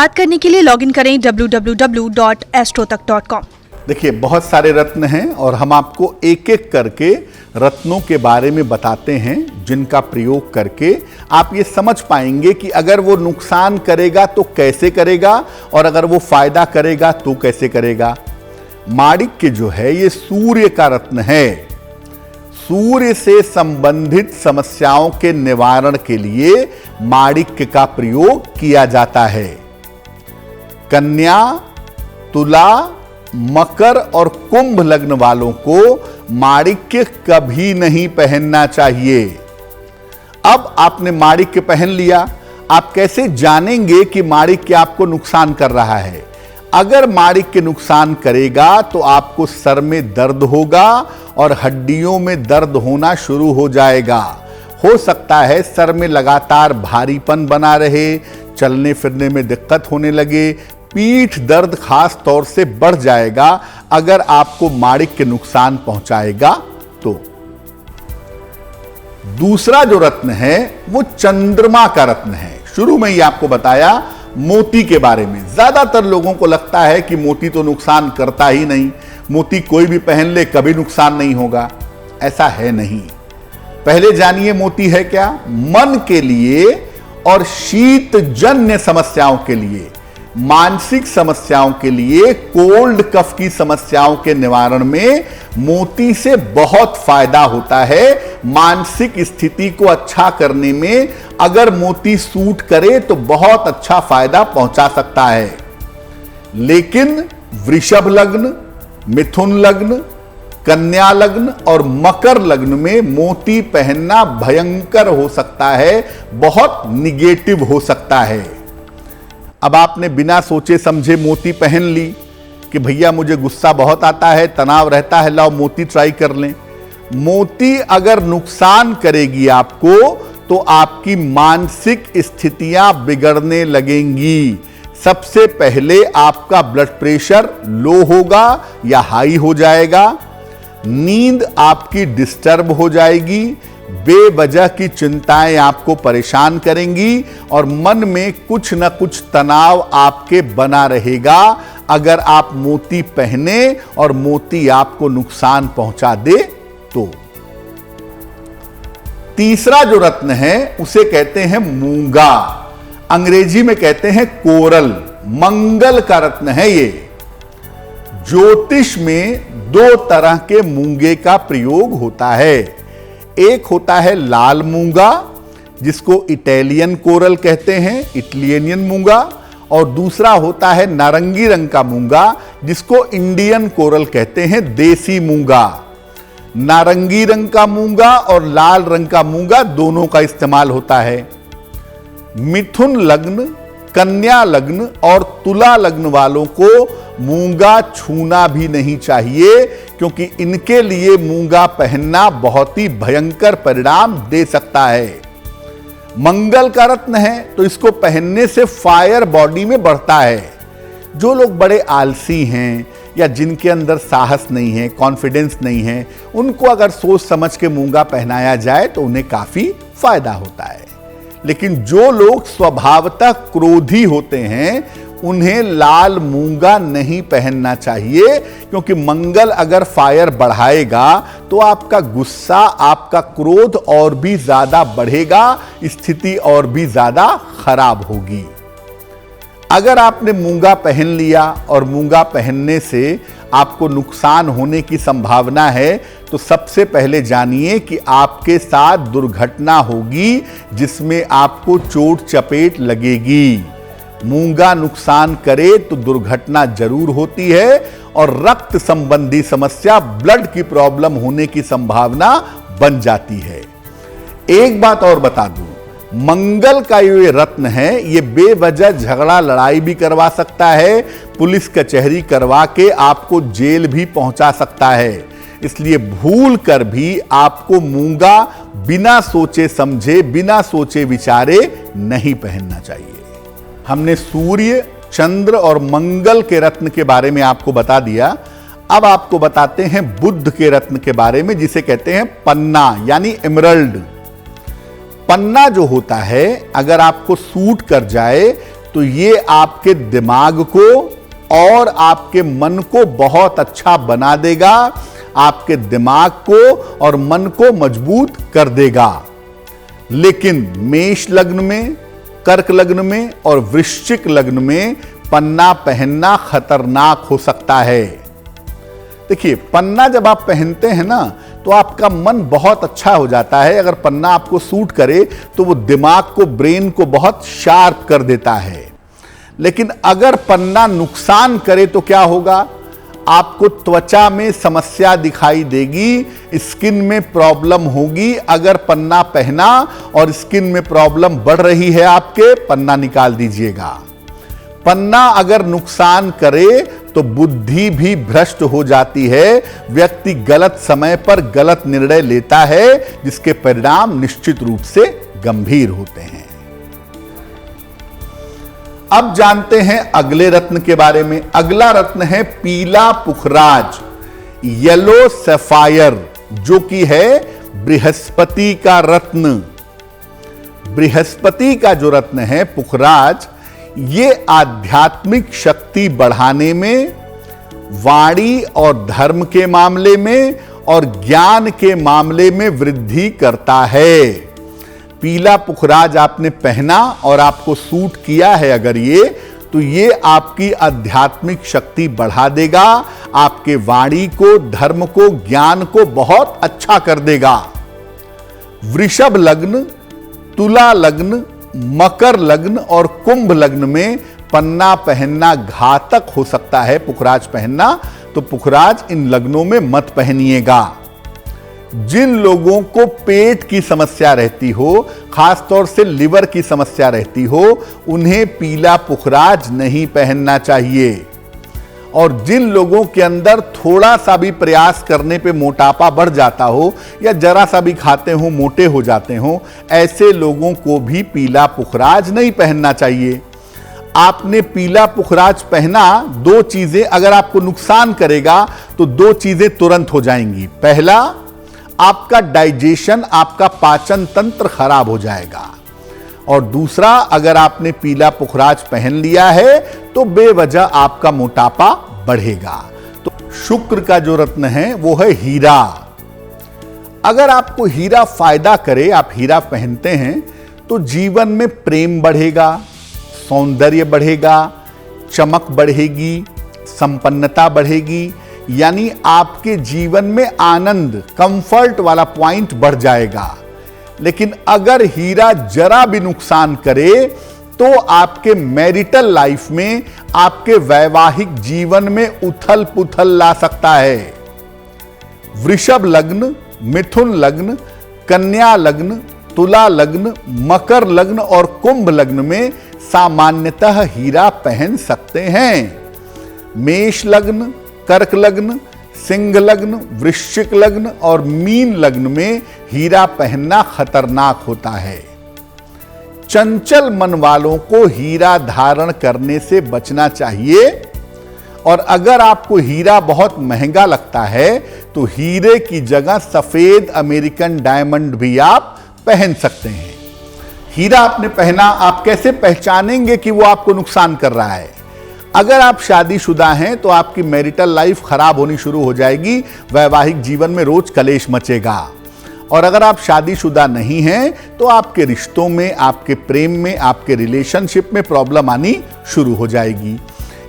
बात करने के लिए लॉगिन करें www.astrotak.com। देखिए, बहुत सारे रत्न हैं और हम आपको एक एक करके रत्नों के बारे में बताते हैं, जिनका प्रयोग करके आप ये समझ पाएंगे कि अगर वो नुकसान करेगा तो कैसे करेगा और अगर वो फायदा करेगा तो कैसे करेगा। माणिक्य जो है ये सूर्य का रत्न है। सूर्य से संबंधित समस्याओं के निवारण के लिए माणिक्य का प्रयोग किया जाता है। कन्या, तुला, मकर और कुंभ लग्न वालों को माणिक्य कभी नहीं पहनना चाहिए। अब आपने माणिक्य पहन लिया, आप कैसे जानेंगे कि माणिक्य आपको नुकसान कर रहा है? अगर माणिक्य नुकसान करेगा तो आपको सर में दर्द होगा और हड्डियों में दर्द होना शुरू हो जाएगा। हो सकता है सर में लगातार भारीपन बना रहे, चलने फिरने में दिक्कत होने लगे, पीठ दर्द खास तौर से बढ़ जाएगा अगर आपको माणिक्य नुकसान पहुंचाएगा तो। दूसरा जो रत्न है वो चंद्रमा का रत्न है। शुरू में ही आपको बताया मोती के बारे में। ज्यादातर लोगों को लगता है कि मोती तो नुकसान करता ही नहीं, मोती कोई भी पहन ले कभी नुकसान नहीं होगा। ऐसा है नहीं। पहले जानिए मोती है क्या। मन के लिए और शीतजन्य समस्याओं के लिए, मानसिक समस्याओं के लिए, कोल्ड कफ की समस्याओं के निवारण में मोती से बहुत फायदा होता है। मानसिक स्थिति को अच्छा करने में अगर मोती सूट करे तो बहुत अच्छा फायदा पहुंचा सकता है। लेकिन वृषभ लग्न, मिथुन लग्न, कन्या लग्न और मकर लग्न में मोती पहनना भयंकर हो सकता है, बहुत निगेटिव हो सकता है। अब आपने बिना सोचे समझे मोती पहन ली कि भैया मुझे गुस्सा बहुत आता है, तनाव रहता है, लाओ मोती ट्राई कर लें। मोती अगर नुकसान करेगी आपको तो आपकी मानसिक स्थितियां बिगड़ने लगेंगी। सबसे पहले आपका ब्लड प्रेशर लो होगा या हाई हो जाएगा, नींद आपकी डिस्टर्ब हो जाएगी, बेवजह की चिंताएं आपको परेशान करेंगी और मन में कुछ न कुछ तनाव आपके बना रहेगा अगर आप मोती पहने और मोती आपको नुकसान पहुंचा दे तो। तीसरा जो रत्न है उसे कहते हैं मूंगा, अंग्रेजी में कहते हैं कोरल। मंगल का रत्न है ये। ज्योतिष में दो तरह के मूंगे का प्रयोग होता है। एक होता है लाल मूंगा जिसको इटालियन कोरल कहते हैं, इटालियन मूंगा, और दूसरा होता है नारंगी रंग का मूंगा जिसको इंडियन कोरल कहते हैं, देसी मूंगा। नारंगी रंग का मूंगा और लाल रंग का मूंगा दोनों का इस्तेमाल होता है। मिथुन लग्न, कन्या लग्न और तुला लग्न वालों को मूंगा छूना भी नहीं चाहिए क्योंकि इनके लिए मूंगा पहनना बहुत ही भयंकर परिणाम दे सकता है। मंगल का रत्न है तो इसको पहनने से फायर बॉडी में बढ़ता है। जो लोग बड़े आलसी हैं या जिनके अंदर साहस नहीं है, कॉन्फिडेंस नहीं है, उनको अगर सोच समझ के मूंगा पहनाया जाए तो उन्हें काफी फायदा होता है। लेकिन जो लोग स्वभावतः क्रोधी होते हैं उन्हें लाल मूंगा नहीं पहनना चाहिए क्योंकि मंगल अगर फायर बढ़ाएगा तो आपका गुस्सा, आपका क्रोध और भी ज्यादा बढ़ेगा, स्थिति और भी ज्यादा खराब होगी। अगर आपने मूंगा पहन लिया और मूंगा पहनने से आपको नुकसान होने की संभावना है तो सबसे पहले जानिए कि आपके साथ दुर्घटना होगी जिसमें आपको चोट चपेट लगेगी। मूंगा नुकसान करे तो दुर्घटना जरूर होती है और रक्त संबंधी समस्या, ब्लड की प्रॉब्लम होने की संभावना बन जाती है। एक बात और बता दूं, मंगल का ये रत्न है, ये बेवजह झगड़ा लड़ाई भी करवा सकता है, पुलिस कचहरी करवा के आपको जेल भी पहुंचा सकता है। इसलिए भूल कर भी आपको मूंगा बिना सोचे समझे, बिना सोचे विचारे नहीं पहनना चाहिए। हमने सूर्य, चंद्र और मंगल के रत्न के बारे में आपको बता दिया। अब आपको बताते हैं बुध के रत्न के बारे में जिसे कहते हैं पन्ना यानी एमरल्ड। पन्ना जो होता है अगर आपको सूट कर जाए तो ये आपके दिमाग को और आपके मन को बहुत अच्छा बना देगा, आपके दिमाग को और मन को मजबूत कर देगा। लेकिन मेष लग्न में, कर्क लग्न में और वृश्चिक लग्न में पन्ना पहनना खतरनाक हो सकता है। देखिए, पन्ना जब आप पहनते हैं ना तो आपका मन बहुत अच्छा हो जाता है। अगर पन्ना आपको सूट करे तो वो दिमाग को, ब्रेन को बहुत शार्प कर देता है। लेकिन अगर पन्ना नुकसान करे तो क्या होगा? आपको त्वचा में समस्या दिखाई देगी, स्किन में प्रॉब्लम होगी। अगर पन्ना पहना और स्किन में प्रॉब्लम बढ़ रही है आपके, पन्ना निकाल दीजिएगा। पन्ना अगर नुकसान करे तो बुद्धि भी भ्रष्ट हो जाती है, व्यक्ति गलत समय पर गलत निर्णय लेता है, जिसके परिणाम निश्चित रूप से गंभीर होते हैं। अब जानते हैं अगले रत्न के बारे में। अगला रत्न है पीला पुखराज, येलो सफायर, जो कि है बृहस्पति का रत्न। बृहस्पति का जो रत्न है पुखराज, ये आध्यात्मिक शक्ति बढ़ाने में, वाणी और धर्म के मामले में और ज्ञान के मामले में वृद्धि करता है। पीला पुखराज आपने पहना और आपको सूट किया है अगर ये, तो ये आपकी आध्यात्मिक शक्ति बढ़ा देगा, आपके वाणी को, धर्म को, ज्ञान को बहुत अच्छा कर देगा। वृषभ लग्न, तुला लग्न, मकर लग्न और कुंभ लग्न में पन्ना पहनना घातक हो सकता है। पुखराज पहनना, तो पुखराज इन लग्नों में मत पहनिएगा। जिन लोगों को पेट की समस्या रहती हो, खासतौर से लिवर की समस्या रहती हो, उन्हें पीला पुखराज नहीं पहनना चाहिए। और जिन लोगों के अंदर थोड़ा सा भी प्रयास करने पे मोटापा बढ़ जाता हो या जरा सा भी खाते हो मोटे हो जाते हो, ऐसे लोगों को भी पीला पुखराज नहीं पहनना चाहिए। आपने पीला पुखराज पहना, दो चीजें अगर आपको नुकसान करेगा तो दो चीजें तुरंत हो जाएंगी। पहला, आपका डाइजेशन, आपका पाचन तंत्र खराब हो जाएगा। और दूसरा, अगर आपने पीला पुखराज पहन लिया है तो बेवजह आपका मोटापा बढ़ेगा। तो शुक्र का जो रत्न है वो है हीरा। अगर आपको हीरा फायदा करे, आप हीरा पहनते हैं, तो जीवन में प्रेम बढ़ेगा, सौंदर्य बढ़ेगा, चमक बढ़ेगी, संपन्नता बढ़ेगी, यानी आपके जीवन में आनंद, कंफर्ट वाला पॉइंट बढ़ जाएगा। लेकिन अगर हीरा जरा भी नुकसान करे तो आपके मैरिटल लाइफ में, आपके वैवाहिक जीवन में उथल पुथल ला सकता है। वृषभ लग्न, मिथुन लग्न, कन्या लग्न, तुला लग्न, मकर लग्न और कुंभ लग्न में सामान्यतः हीरा पहन सकते हैं। मेष लग्न, कर्क लग्न, सिंह लग्न, वृश्चिक लग्न और मीन लग्न में हीरा पहनना खतरनाक होता है। चंचल मन वालों को हीरा धारण करने से बचना चाहिए। और अगर आपको हीरा बहुत महंगा लगता है तो हीरे की जगह सफेद अमेरिकन डायमंड भी आप पहन सकते हैं। हीरा आपने पहना, आप कैसे पहचानेंगे कि वो आपको नुकसान कर रहा है? अगर आप शादीशुदा हैं तो आपकी मैरिटल लाइफ खराब होनी शुरू हो जाएगी, वैवाहिक जीवन में रोज कलेश मचेगा। और अगर आप शादीशुदा नहीं हैं तो आपके रिश्तों में, आपके प्रेम में, आपके रिलेशनशिप में प्रॉब्लम आनी शुरू हो जाएगी।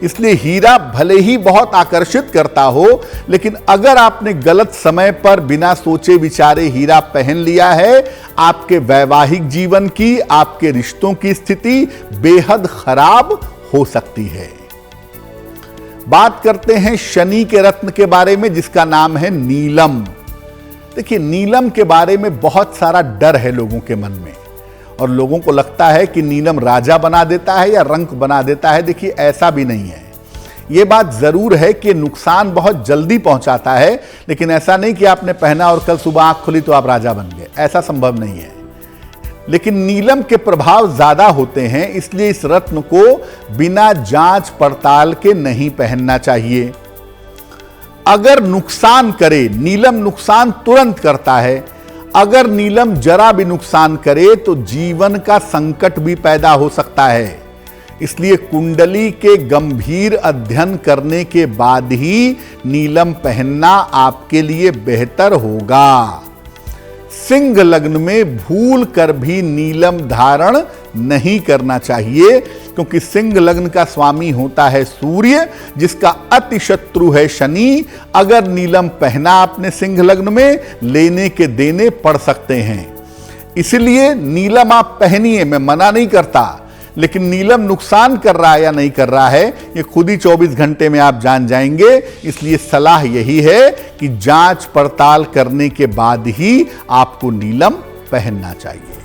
इसलिए हीरा भले ही बहुत आकर्षित करता हो, लेकिन अगर आपने गलत समय पर बिना सोचे विचारे हीरा पहन लिया है, आपके वैवाहिक जीवन की, आपके रिश्तों की स्थिति बेहद खराब हो सकती है। बात करते हैं शनि के रत्न के बारे में, जिसका नाम है नीलम। देखिए, नीलम के बारे में बहुत सारा डर है लोगों के मन में, और लोगों को लगता है कि नीलम राजा बना देता है या रंक बना देता है। देखिए, ऐसा भी नहीं है। यह बात जरूर है कि नुकसान बहुत जल्दी पहुंचाता है, लेकिन ऐसा नहीं कि आपने पहना और कल सुबह आंख खुली तो आप राजा बन गए, ऐसा संभव नहीं है। लेकिन नीलम के प्रभाव ज्यादा होते हैं, इसलिए इस रत्न को बिना जांच पड़ताल के नहीं पहनना चाहिए। अगर नुकसान करे, नीलम नुकसान तुरंत करता है। अगर नीलम जरा भी नुकसान करे तो जीवन का संकट भी पैदा हो सकता है। इसलिए कुंडली के गंभीर अध्ययन करने के बाद ही नीलम पहनना आपके लिए बेहतर होगा। सिंह लग्न में भूल कर भी नीलम धारण नहीं करना चाहिए, क्योंकि सिंह लग्न का स्वामी होता है सूर्य, जिसका अति शत्रु है शनि। अगर नीलम पहना आपने सिंह लग्न में, लेने के देने पड़ सकते हैं। इसलिए नीलम आप पहनिए, मैं मना नहीं करता, लेकिन नीलम नुकसान कर रहा है या नहीं कर रहा है ये खुद ही 24 घंटे में आप जान जाएंगे। इसलिए सलाह यही है कि जांच पड़ताल करने के बाद ही आपको नीलम पहनना चाहिए।